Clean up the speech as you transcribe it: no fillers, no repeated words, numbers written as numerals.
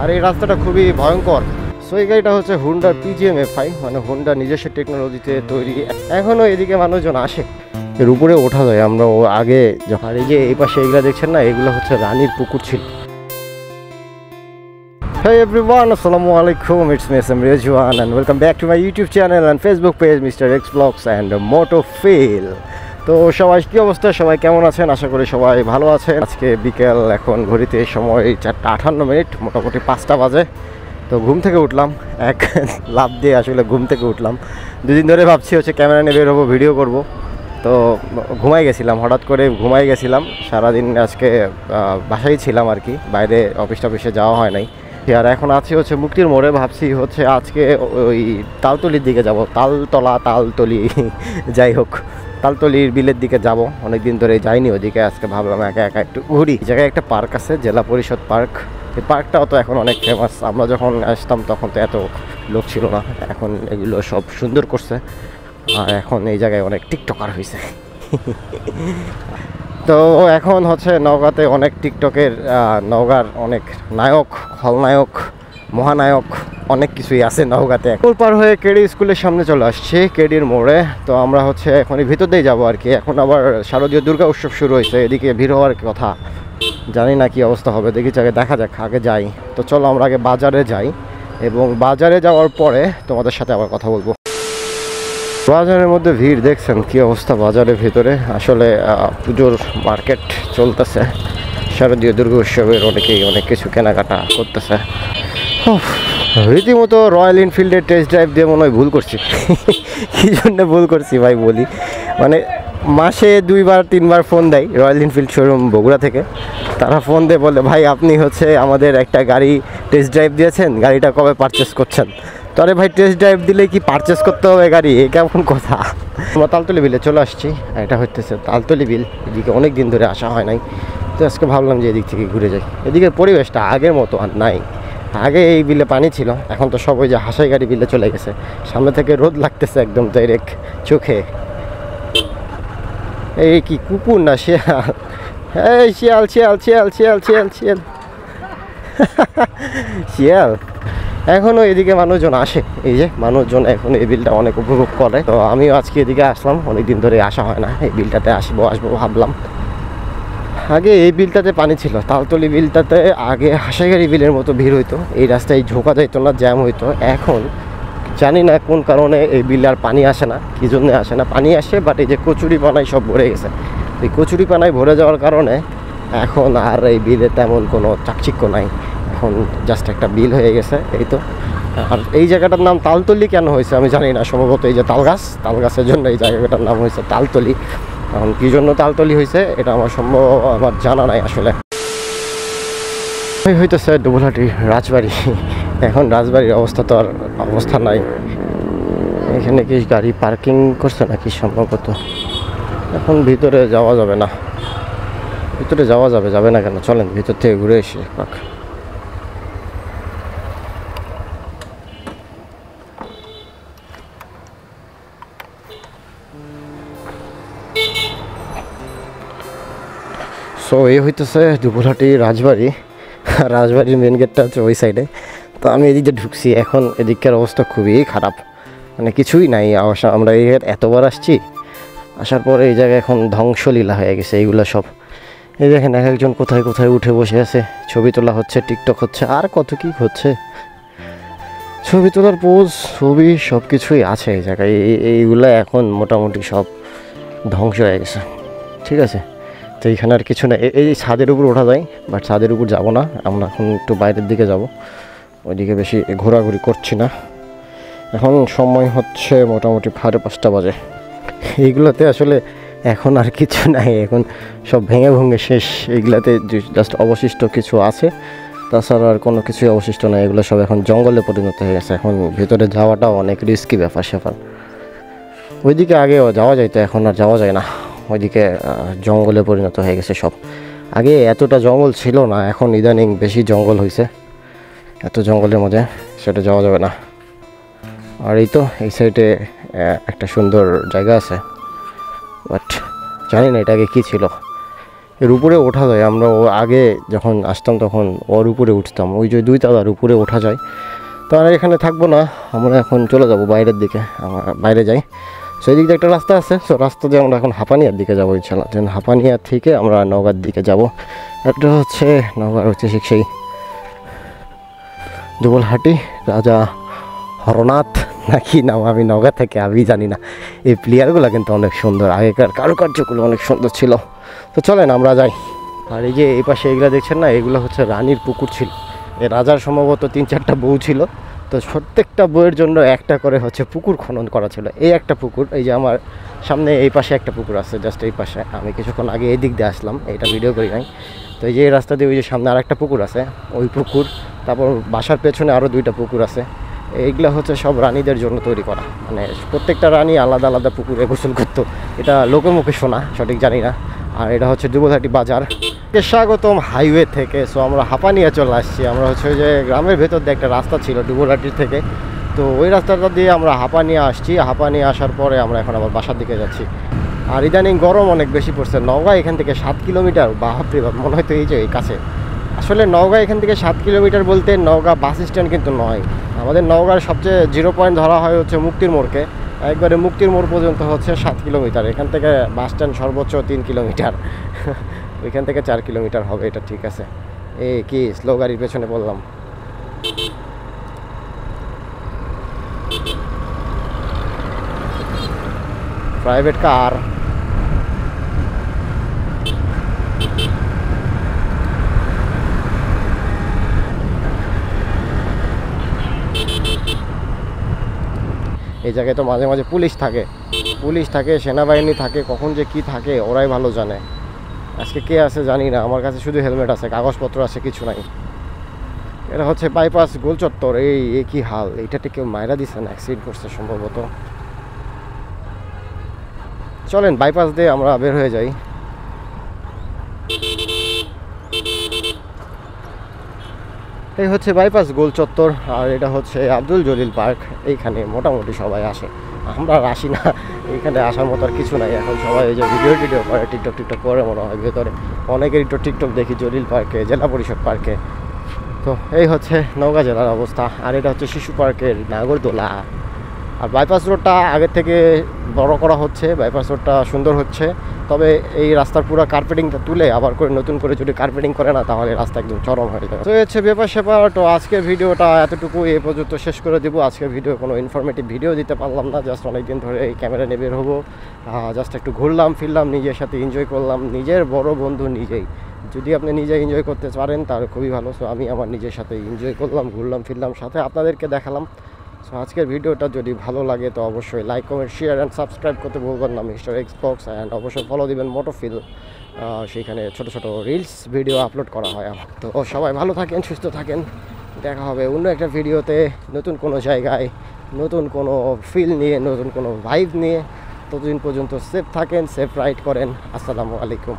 আর এই রাস্তাটা খুবই ভয়ঙ্কর। সো এই গাড়িটা হচ্ছে হুন্ডার PGM-F5, মানে হুন্ডা নিজস্ব টেকনোলজিতে তৈরি। এখনও এদিকে মানুষজন আসে, এর উপরে ওঠা যায়। আমরা আগে যখন এই যে এই পাশে এগুলো দেখছেন না, এগুলো হচ্ছে রানীর পুকুর ছিল। Hey everyone, assalamu alaikum, it's me Sam Rizwan and welcome back to my YouTube channel and Facebook page Mr. X Vlogs and Moto Fail. তো সবাই কী অবস্থা, সবাই কেমন আছেন? আশা করি সবাই ভালো আছেন। আজকে বিকেল, এখন ঘড়িতে সময় 4:58, মোটামুটি 5টা বাজে। তো ঘুম থেকে উঠলাম, এক লাফ দিয়ে আসলে ঘুম থেকে উঠলাম। দুদিন ধরে ভাবছি হচ্ছে ক্যামেরা নিয়ে বের হবো, ভিডিও করব। তো ঘুমাই গেছিলাম, হঠাৎ করে ঘুমাই গেছিলাম। সারাদিন আজকে বাসায় ছিলাম আর কি, বাইরে অফিসে যাওয়া হয় নাই। আর এখন আছি হচ্ছে মুক্তির মোড়ে। ভাবছি হচ্ছে আজকে ওই তালতলির দিকে যাব, তালতলি যাই হোক, তালতলির বিলের দিকে যাব। অনেক দিন ধরে যাইনি ওদিকে, আজকে ভাবলাম একা একা একটু ঘুরি। জায়গায় একটা পার্ক আছে, জেলা পরিষদ পার্ক। এই পার্কটাও তো এখন অনেক ফেমাস। আমরা যখন আসতাম তখন তো এত লোক ছিল না, এখন এগুলো সব সুন্দর করছে। আর এখন এই জায়গায় অনেক টিকটকার হয়েছে। তো এখন হচ্ছে নওগাঁতে অনেক টিকটকের, নওগাঁর অনেক নায়ক, খলনায়ক, মহানায়ক অনেক কিছুই আছে নওগাঁতে। পুল পার হয়ে কেডি স্কুলের সামনে চলে আসছে, কেডির মোড়ে। তো আমরা হচ্ছে এখন ভিতর দিয়ে যাবো আর কি। এখন আবার শারদীয় দুর্গা উৎসব শুরু হয়েছে, এদিকে ভিড় হওয়ার কথা। জানি না কি অবস্থা হবে, দেখি দেখা যাক, আগে যাই। তো চলো আমরা আগে বাজারে যাই, এবং বাজারে যাওয়ার পরে তোমাদের সাথে আবার কথা বলবো। বাজারের মধ্যে ভিড় দেখছেন কি অবস্থা বাজারের ভিতরে। আসলে পুজোর মার্কেট চলতেছে, শারদীয় দুর্গা উৎসবের অনেকেই অনেক কিছু কেনাকাটা করতেছে। রীতিমতো রয়্যাল এনফিল্ডের টেস্ট ড্রাইভ দিয়ে মনে হয় ভুল করছি। কী জন্য ভুল করছি ভাই বলি, মানে মাসে 2-3বার ফোন দেয় রয়্যাল এনফিল্ড শোরুম বগুড়া থেকে। তারা ফোন দিয়ে বলে, ভাই আপনি হচ্ছে আমাদের একটা গাড়ি টেস্ট ড্রাইভ দিয়েছেন, গাড়িটা কবে পারচেস করছেন? তো আরে ভাই, টেস্ট ড্রাইভ দিলে কি পারচেস করতে হবে গাড়ি? এ কেমন কথা? আমরা তালতলি বিলে চলে আসছি। এটা হচ্ছে তালতলি বিল, এদিকে অনেক দিন ধরে আসা হয় নাই। তো আজকে ভাবলাম যে এদিক থেকে ঘুরে যাই। এদিকের পরিবেশটা আগের মতো আর নাই। আগে এই বিলে পানি ছিল, এখন তো সব ওই যে হাসাই গাড়ি বিলে চলে গেছে। সামনে থেকে রোদ লাগতেছে একদম ডাইরেক্ট চোখে। এই কি কুকুর না শিয়াল? এই শিয়াল শিয়াল শিয়াল শিয়াল শিয়াল শিয়াল শিয়াল। এখনও এদিকে মানুষজন আসে, এই যে মানুষজন এখন এই বিলটা অনেক উপভোগ করে। তো আমিও আজকে এদিকে আসলাম, অনেকদিন ধরে আসা হয় না। এই বিলটাতে আসবো ভাবলাম। আগে এই বিলটাতে পানি ছিল, তালতলি বিলটাতে আগে হাসাইগাড়ি বিলের মতো ভিড় হইতো, এই রাস্তায় ঝোঁকা যাইতো না, জ্যাম হইতো। এখন জানি না কোন কারণে এই বিল আর পানি আসে না, কী জন্যে আসে না। পানি আসে, বাট এই যে কচুরি পানায় সব ভরে গেছে। এই কচুরি পানায় ভরে যাওয়ার কারণে এখন আর এই বিলে তেমন কোনো চাকচিক্য নাই। এখন জাস্ট একটা বিল হয়ে গেছে, এই তো। আর এই জায়গাটার নাম তালতলি কেন হয়েছে আমি জানি না, সম্ভবত এই যে তালগাছের জন্য এই জায়গাটার নাম হয়েছে তালতলি। এখন কী জন্য তালতলি হয়েছে এটা আমার জানা নাই আসলে। হইতেছে ডুবুলহাটি রাজবাড়ি। এখন রাজবাড়ির অবস্থা তো আর অবস্থা নাই। এখানে কি গাড়ি পার্কিং করছে নাকি সম্ভবত। এখন ভিতরে যাওয়া যাবে না, ভিতরে যাবে না কেন? চলেন ভিতর থেকে ঘুরে এসে পাক। সো এই হইতেছে ডুবুলহাটি রাজবাড়ির মেন গেটটা হচ্ছে ওই সাইডে। তো আমি এদিকে ঢুকছি, এখন এদিককার অবস্থা খুবই খারাপ, মানে কিছুই নাই। আমরা এতবার আসছি, আসার পরে এই জায়গায় এখন ধ্বংসলীলা হয়ে গেছে এইগুলো সব। এই দেখেন এক একজন কোথায় কোথায় উঠে বসে আছে, ছবি তোলা হচ্ছে, টিকটক হচ্ছে, আর কত কি হচ্ছে। ছবি তোলার পোজ, ছবি সব কিছুই আছে এই জায়গায়। এইগুলো এখন মোটামুটি সব ধ্বংস হয়ে গেছে, ঠিক আছে। তো এইখানে আর কিছু না। এই ছাদের উপর ওঠা যায়, বাট ছাদের উপর যাব না, আমরা এখন একটু বাইরের দিকে যাব। ওইদিকে বেশি ঘোরাঘুরি করছি না। এখন সময় হচ্ছে মোটামুটি 5:30 বাজে। এইগুলোতে আসলে এখন আর কিছু নাই, এখন সব ভেঙে শেষ। এইগুলাতে জাস্ট অবশিষ্ট কিছু আছে, তাছাড়া আর কোনো কিছুই অবশিষ্ট নাই। এগুলো সব এখন জঙ্গলে পরিণত হয়ে গেছে। এখন ভিতরে যাওয়াটাও অনেক রিস্কি ব্যাপার স্যাপার। ওইদিকে আগেও যাওয়া যাইতো, এখন আর যাওয়া যায় না। ওইদিকে জঙ্গলে পরিণত হয়ে গেছে সব। আগে এতটা জঙ্গল ছিল না, এখন ইদানিং বেশি জঙ্গল হয়েছে। এত জঙ্গলের মধ্যে সেটা যাওয়া যাবে না। আর এই তো এই সাইডে একটা সুন্দর জায়গা আছে, বাট জানি না এটা আগে কী ছিল। এর উপরে ওঠা যায়। আমরা আগে যখন আসতাম তখন ওর উপরে উঠতাম, ওই যে 2 তলার উপরে ওঠা যায়। তো আমরা এখানে থাকবো না, আমরা এখন চলে যাব বাইরের দিকে, আমরা বাইরে যাই। সেই দিক দিয়ে একটা রাস্তা আছে, সো রাস্তা দিয়ে আমরা এখন হাঁপানিয়ার দিকে যাবো ইনশাল্লাহ। দেন হাঁপানিয়া থেকে আমরা নওগাঁর দিকে যাব। একটা হচ্ছে নওগাঁর হচ্ছে সেই দুবলহাটি রাজা হরনাথ নাকি নাম, আমি নওগাঁ থেকে আমি জানি না। এই প্লেয়ারগুলো কিন্তু অনেক সুন্দর, আগেকার কারুকার্যগুলো অনেক সুন্দর ছিল। তো চলেন আমরা যাই। আর এই যে এই পাশে এগুলো দেখছেন না, এগুলো হচ্ছে রানীর পুকুর ছিল। এই রাজার সম্ভবত 3-4টা বউ ছিল, তো প্রত্যেকটা বউয়ের জন্য একটা করে হচ্ছে পুকুর খনন করা ছিল। এই একটা পুকুর, এই যে আমার সামনে এই পাশে একটা পুকুর আছে, জাস্ট এই পাশে। আমি কিছুক্ষণ আগে এই দিক দিয়ে আসলাম, এইটা ভিডিও করি নাই। তো এই যে এই রাস্তা দিয়ে ওই যে সামনে আর একটা পুকুর আছে, ওই পুকুর। তারপর বাসার পেছনে আরও 2টা পুকুর আছে। এইগুলো হচ্ছে সব রানীদের জন্য তৈরি করা, মানে প্রত্যেকটা রানী আলাদা আলাদা পুকুরে গোসল করতো। এটা লোকমুখে শোনা, সঠিক জানি না। আর এটা হচ্ছে দুবলহাটি বাজার। স্বাগতম হাইওয়ে থেকে। সো আমরা হাঁপানিয়া চলে আসছি। আমরা হচ্ছে ওই যে গ্রামের ভেতর দিয়ে একটা রাস্তা ছিল দুবলহাটির থেকে, তো ওই রাস্তাটা দিয়ে আমরা হাঁপানিয়া আসছি। হাঁপানিয়া আসার পরে আমরা এখন আবার বাসার দিকে যাচ্ছি। আর ইদানিং গরম অনেক বেশি পড়ছে। নওগাঁ এখান থেকে 7 কিলোমিটার, বাপরে বাপ, মনে হয় তো এই যে এই কাছে। আসলে নওগাঁ এখান থেকে 7 কিলোমিটার বলতে নওগাঁ বাস স্ট্যান্ড কিন্তু নয়। আমাদের নওগাঁর সবচেয়ে 0 পয়েন্ট ধরা হয় হচ্ছে মুক্তির মোড়কে। একবারে মুক্তির মোড় পর্যন্ত হচ্ছে 7 কিলোমিটার। এখান থেকে বাস স্ট্যান্ড সর্বোচ্চ 3 কিলোমিটার, ওইখান থেকে 4 কিলোমিটার হবে, এটা ঠিক আছে। এই কি স্লো গাড়ির পেছনে বললাম। Private car. এই জায়গায় তো মাঝে মাঝে পুলিশ থাকে, সেনাবাহিনী থাকে, কখন যে কি থাকে ওরাই ভালো জানে। আজকে কে আছে জানি না, আমার কাছে শুধু হেলমেট আছে, কাগজপত্র আছে কিছু নাই। এটা হচ্ছে বাইপাস গোল চত্বর। এই কি হাল, এইটাতে কেউ মাইরা দিচ্ছে না, অ্যাক্সিডেন্ট করছে সম্ভবত। চলেন বাইপাস দিয়ে আমরা বের হয়ে যাই। এই হচ্ছে বাইপাস গোল চত্বর, আর এটা হচ্ছে আব্দুল জলিল পার্ক। এইখানে মোটামুটি সবাই আসে, আমরা আর আসি না। এইখানে আসার মতো আর কিছু নাই। এখন সবাই ওই যে ভিডিও করে, টিকটক করে মনে হয় ভেতরে। অনেকেরই তো টিকটক দেখি জলিল পার্কে, জেলা পরিষদ পার্কে। তো এই হচ্ছে নওগাঁ জেলার অবস্থা। আর এটা হচ্ছে শিশু পার্কের নাগরদোলা। আর বাইপাস রোডটা আগের থেকে বড় করা হচ্ছে, বাইপাস রোডটা সুন্দর হচ্ছে। তবে এই রাস্তার পুরো কার্পেটিংটা তুলে আবার করে নতুন করে যদি কার্পেটিং করে না, তাহলে রাস্তা একদম চরম হয়ে যাবে। তো হচ্ছে ব্যাপার স্যাপার। তো আজকের ভিডিওটা এতটুকু, এই পর্যন্ত শেষ করে দেবো। আজকের ভিডিও কোনো ইনফরমেটিভ ভিডিও দিতে পারলাম না, জাস্ট অনেকদিন ধরে এই ক্যামেরা নিয়ে বের হবো, জাস্ট একটু ঘুরলাম ফিরলাম, নিজের সাথে এনজয় করলাম। নিজের বড় বন্ধু নিজেই, যদি আপনি নিজে এনজয় করতে পারেন তাহলে খুবই ভালো। সো আমি আমার নিজের সাথে এনজয় করলাম, ঘুরলাম ফিরলাম, সাথে আপনাদেরকে দেখালাম। সো আজকের ভিডিওটা যদি ভালো লাগে তো অবশ্যই like, comment, share and subscribe করতে ভুলবেন না মিস্টার এক্সবক্স। অ্যান্ড অবশ্যই ফলো দিবেন মোটোফিল, সেইখানে ছোট ছোট রিলস ভিডিও আপলোড করা হয় আমার। তো সবাই ভালো থাকেন, সুস্থ থাকেন, দেখা হবে অন্য একটা ভিডিওতে, নতুন কোনো জায়গায়, নতুন কোনো ফিল নিয়ে, নতুন কোনো ভাইব নিয়ে। ততদিন পর্যন্ত সেফ থাকেন, সেফ রাইড করেন। আসসালামু আলাইকুম।